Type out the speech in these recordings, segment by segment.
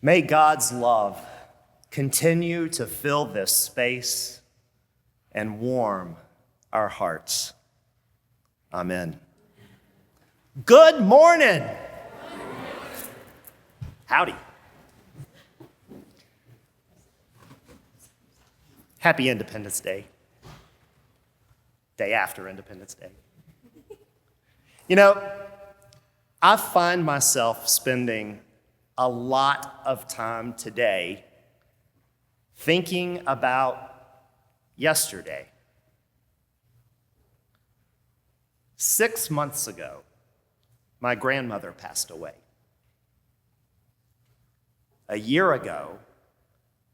May God's love continue to fill this space and warm our hearts. Amen. Good morning. Howdy. Happy Independence Day. Day after Independence Day. You know, I find myself spending a lot of time today thinking about yesterday. 6 months ago, my grandmother passed away. A year ago,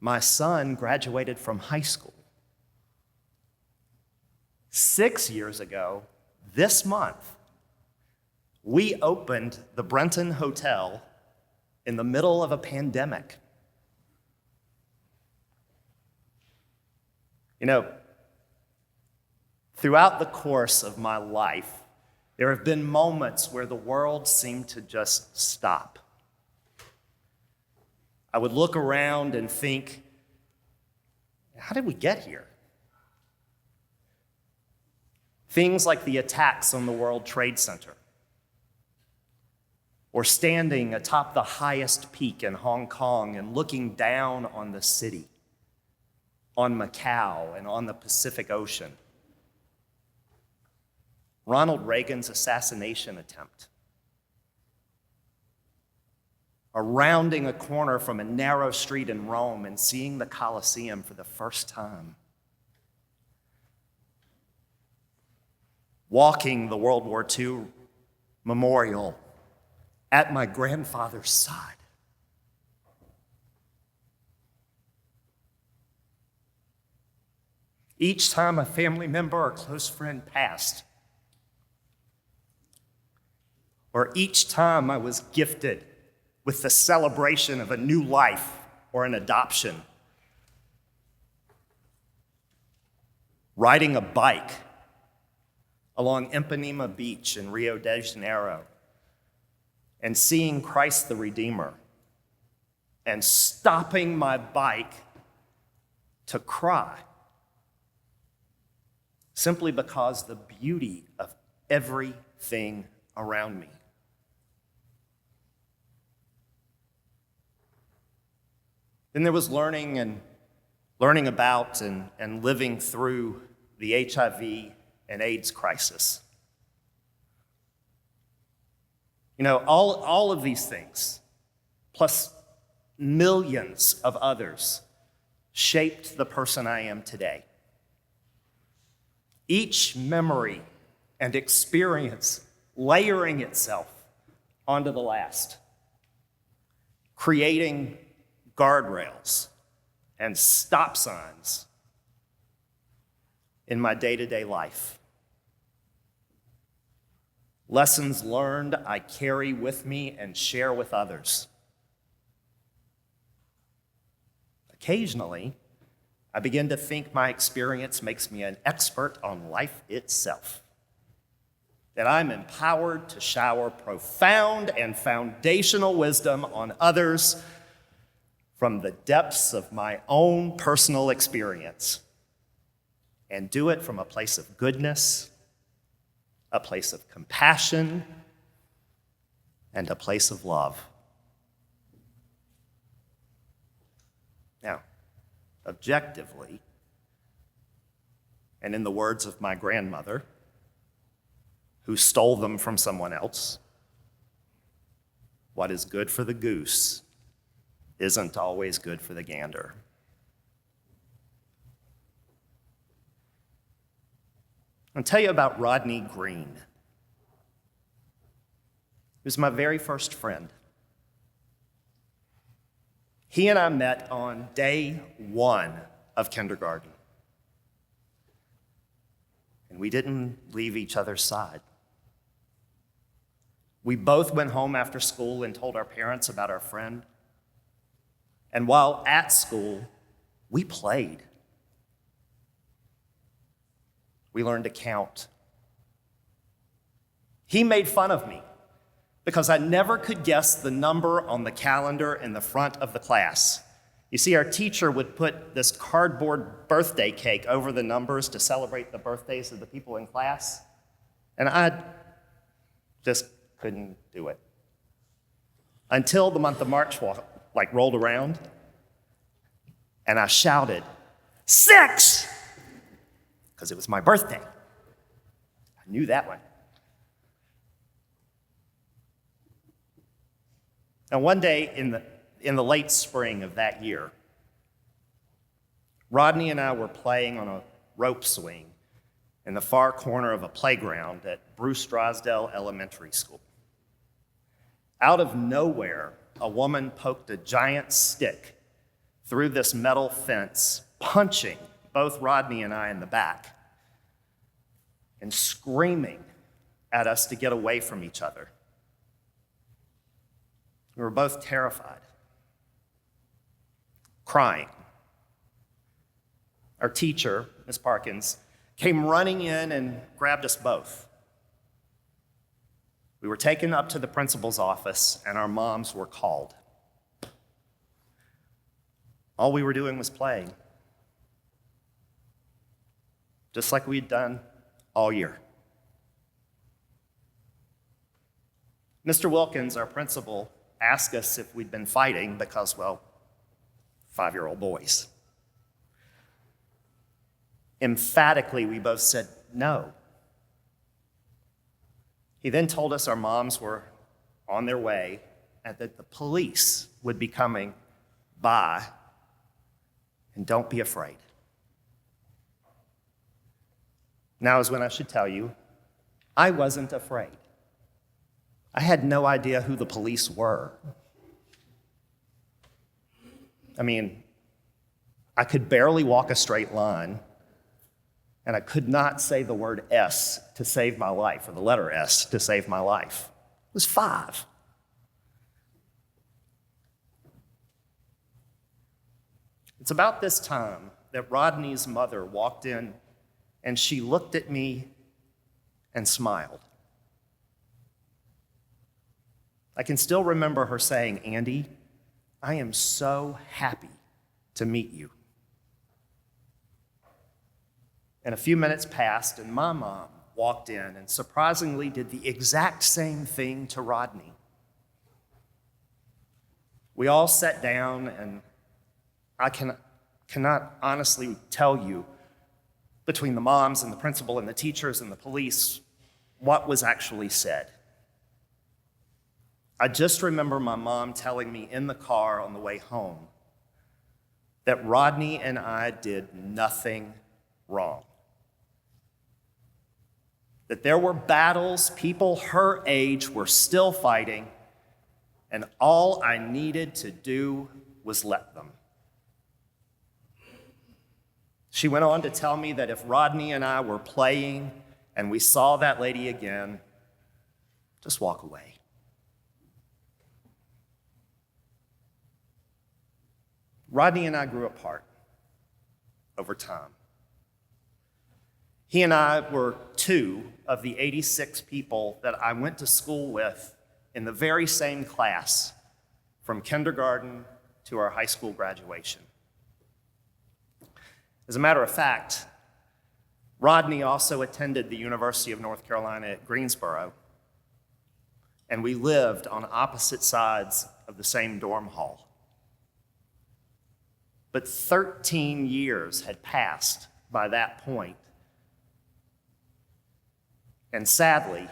my son graduated from high school. 6 years ago, this month, we opened the Brenton Hotel in the middle of a pandemic. You know, throughout the course of my life, there have been moments where the world seemed to just stop. I would look around and think, how did we get here? Things like the attacks on the World Trade Center, or standing atop the highest peak in Hong Kong and looking down on the city, on Macau and on the Pacific Ocean. Ronald Reagan's assassination attempt. Or rounding a corner from a narrow street in Rome and seeing the Colosseum for the first time. Walking the World War II memorial at my grandfather's side. Each time a family member or close friend passed, or each time I was gifted with the celebration of a new life or an adoption. Riding a bike along Ipanema Beach in Rio de Janeiro and seeing Christ the Redeemer and stopping my bike to cry simply because the beauty of everything around me. Then there was learning about and living through the HIV and AIDS crisis. You know, all of these things, plus millions of others, shaped the person I am today. Each memory and experience layering itself onto the last, creating guardrails and stop signs in my day-to-day life. Lessons learned I carry with me and share with others. Occasionally, I begin to think my experience makes me an expert on life itself, that I'm empowered to shower profound and foundational wisdom on others from the depths of my own personal experience, and do it from a place of goodness, a place of compassion, and a place of love. Now, objectively, and in the words of my grandmother, who stole them from someone else, what is good for the goose isn't always good for the gander. I'll tell you about Rodney Green. He was my very first friend. He and I met on day 1 of kindergarten. And we didn't leave each other's side. We both went home after school and told our parents about our friend. And while at school, we played. We learned to count. He made fun of me because I never could guess the number on the calendar in the front of the class. You see, our teacher would put this cardboard birthday cake over the numbers to celebrate the birthdays of the people in class, and I just couldn't do it. Until the month of March rolled around, and I shouted, 6! Because it was my birthday. I knew that one. Now, one day in the late spring of that year, Rodney and I were playing on a rope swing in the far corner of a playground at Bruce Drysdale Elementary School. Out of nowhere, a woman poked a giant stick through this metal fence, punching both Rodney and I in the back and screaming at us to get away from each other. We were both terrified, crying. Our teacher, Miss Parkins, came running in and grabbed us both. We were taken up to the principal's office, and our moms were called. All we were doing was playing, just like we'd done all year. Mr. Wilkins, our principal, asked us if we'd been fighting because, well, 5-year-old boys. Emphatically, we both said no. He then told us our moms were on their way and that the police would be coming by, and don't be afraid. Now is when I should tell you, I wasn't afraid. I had no idea who the police were. I mean, I could barely walk a straight line, and I could not say the word S to save my life, or the letter S to save my life. I was 5. It's about this time that Rodney's mother walked in, and she looked at me and smiled. I can still remember her saying, "Andy, I am so happy to meet you." And a few minutes passed, and my mom walked in and surprisingly did the exact same thing to Rodney. We all sat down, and I cannot honestly tell you, between the moms and the principal and the teachers and the police, what was actually said. I just remember my mom telling me in the car on the way home that Rodney and I did nothing wrong. That there were battles people her age were still fighting, and all I needed to do was let them. She went on to tell me that if Rodney and I were playing and we saw that lady again, just walk away. Rodney and I grew apart over time. He and I were 2 of the 86 people that I went to school with in the very same class from kindergarten to our high school graduation. As a matter of fact, Rodney also attended the University of North Carolina at Greensboro, and we lived on opposite sides of the same dorm hall. But 13 years had passed by that point. And sadly,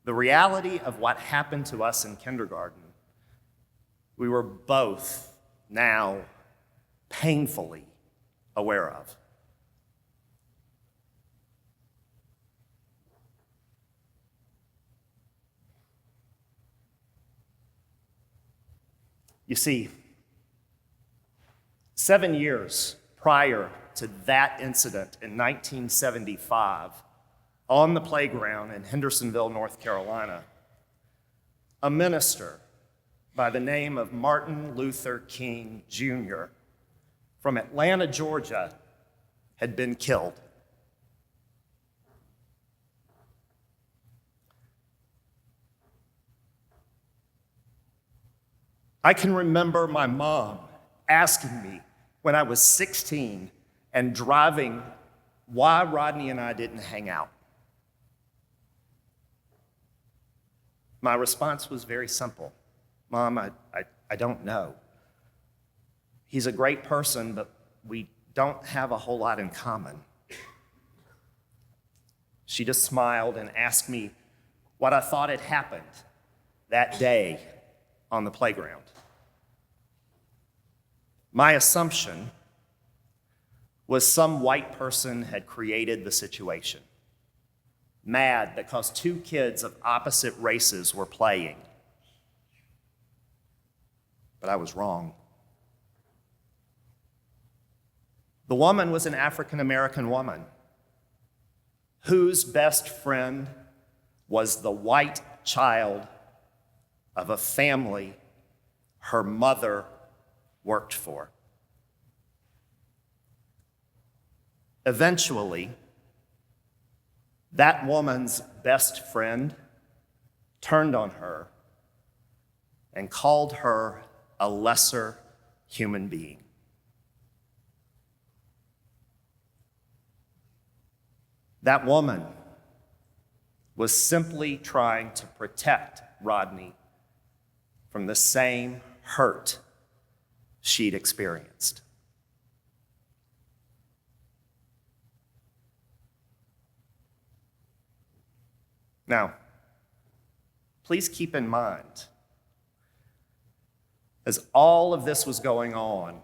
the reality of what happened to us in kindergarten, we were both now painfully aware of. You see, 7 years prior to that incident in 1975, on the playground in Hendersonville, North Carolina, a minister by the name of Martin Luther King Jr. from Atlanta, Georgia, had been killed. I can remember my mom asking me when I was 16 and driving why Rodney and I didn't hang out. My response was very simple. Mom, I don't know. He's a great person, but we don't have a whole lot in common. She just smiled and asked me what I thought had happened that day on the playground. My assumption was some white person had created the situation, mad because two kids of opposite races were playing. But I was wrong. The woman was an African American woman whose best friend was the white child of a family her mother worked for. Eventually, that woman's best friend turned on her and called her a lesser human being. That woman was simply trying to protect Rodney from the same hurt she'd experienced. Now, please keep in mind, as all of this was going on,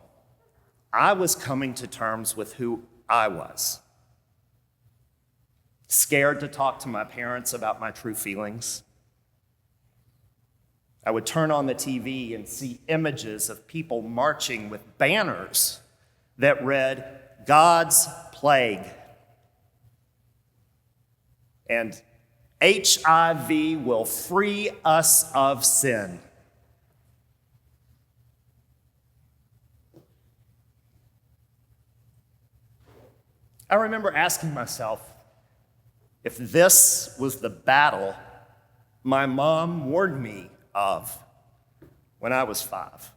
I was coming to terms with who I was. Scared to talk to my parents about my true feelings. I would turn on the TV and see images of people marching with banners that read, "God's plague," and "HIV will free us of sin." I remember asking myself if this was the battle my mom warned me of when I was 5.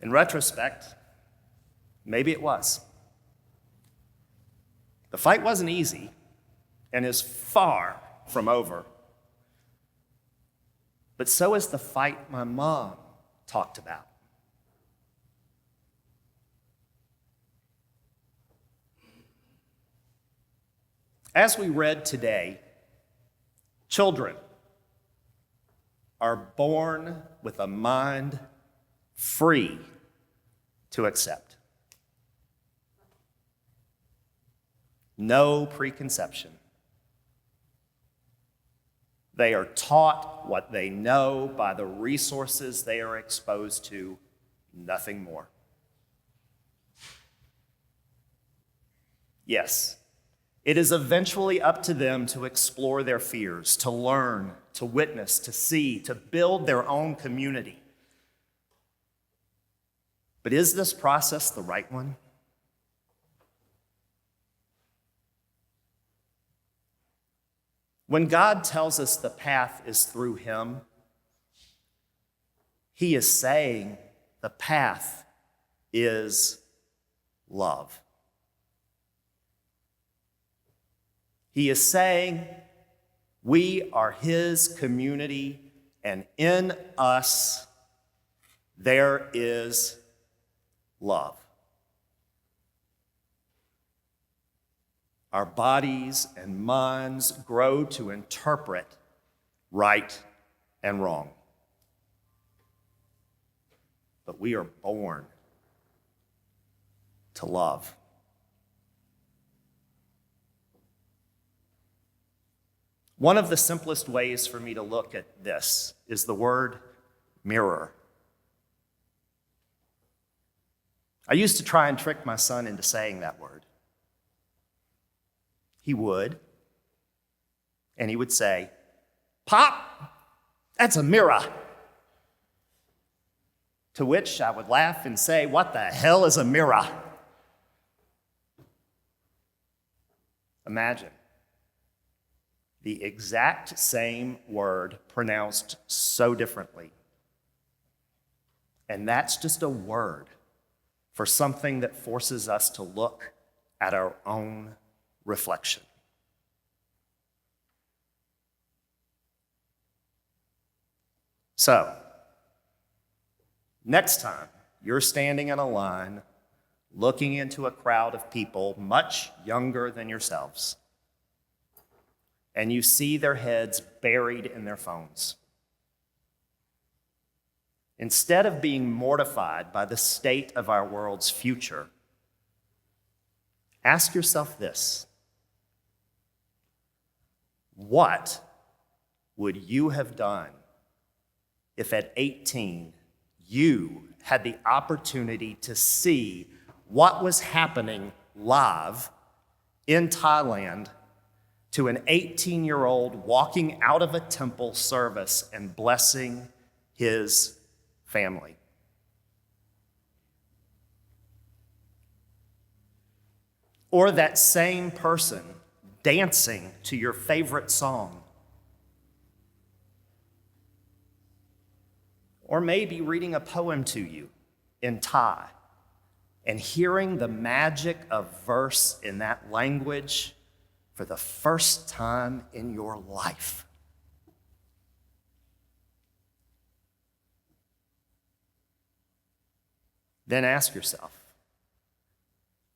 In retrospect, maybe it was. The fight wasn't easy and is far from over. But so is the fight my mom talked about. As we read today, children are born with a mind free to accept. No preconception. They are taught what they know by the resources they are exposed to, nothing more. Yes, it is eventually up to them to explore their fears, to learn, to witness, to see, to build their own community. But is this process the right one? When God tells us the path is through Him, He is saying the path is love. He is saying we are His community, and in us there is love. Our bodies and minds grow to interpret right and wrong. But we are born to love. One of the simplest ways for me to look at this is the word mirror. I used to try and trick my son into saying that word. He would, and he would say, "Pop, that's a mirror." To which I would laugh and say, "What the hell is a mirror?" Imagine the exact same word pronounced so differently. And that's just a word for something that forces us to look at our own reflection. So, next time you're standing in a line looking into a crowd of people much younger than yourselves, and you see their heads buried in their phones, instead of being mortified by the state of our world's future, ask yourself this: what would you have done if at 18 you had the opportunity to see what was happening live in Thailand to an 18-year-old walking out of a temple service and blessing his family? Or that same person dancing to your favorite song? Or maybe reading a poem to you in Thai and hearing the magic of verse in that language for the first time in your life. Then ask yourself,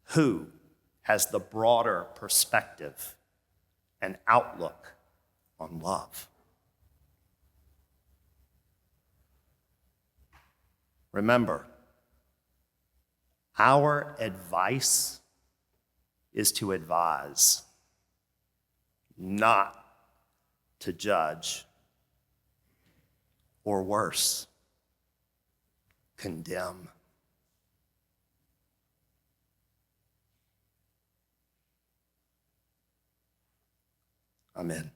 who has the broader perspective and outlook on love? Remember, our advice is to advise, not to judge, or worse, condemn. Amen.